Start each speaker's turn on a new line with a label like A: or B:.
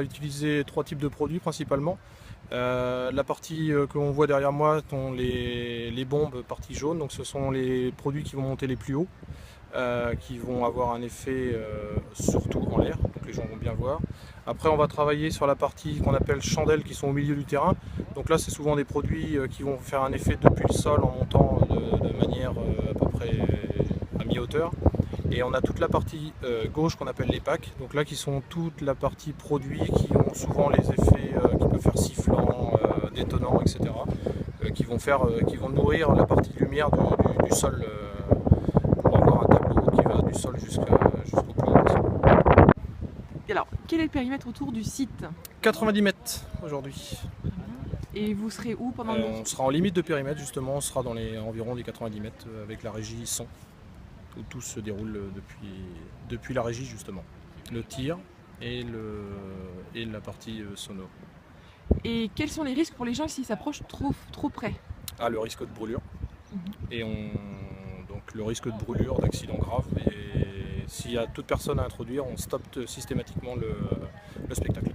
A: va utiliser 3 types de produits principalement. La partie que l'on voit derrière moi sont les bombes partie jaune, donc ce sont les produits qui vont monter les plus hauts, qui vont avoir un effet surtout en l'air, donc les gens vont bien voir. Après on va travailler sur la partie qu'on appelle chandelles qui sont au milieu du terrain, donc là c'est souvent des produits qui vont faire un effet depuis le sol en montant de manière à peu près à mi-hauteur. Et on a toute la partie gauche qu'on appelle les packs, donc là qui sont toute la partie produits qui ont souvent les effets qui peuvent faire sifflant, détonnant, etc. Qui vont nourrir la partie lumière du sol pour avoir un tableau qui va du sol jusqu'au plomb.
B: Et alors, quel est le périmètre autour du site?
A: 90 mètres aujourd'hui.
B: Et vous serez où pendant le
A: On sera en limite de périmètre justement, on sera dans environ les 90 mètres avec la régie son, où tout se déroule depuis la régie justement. Le tir et la partie sono.
B: Et quels sont les risques pour les gens s'ils s'approchent trop près?
A: Ah, le risque de brûlure. Et donc le risque de brûlure, d'accident grave. Et s'il y a toute personne à introduire, on stoppe systématiquement le spectacle.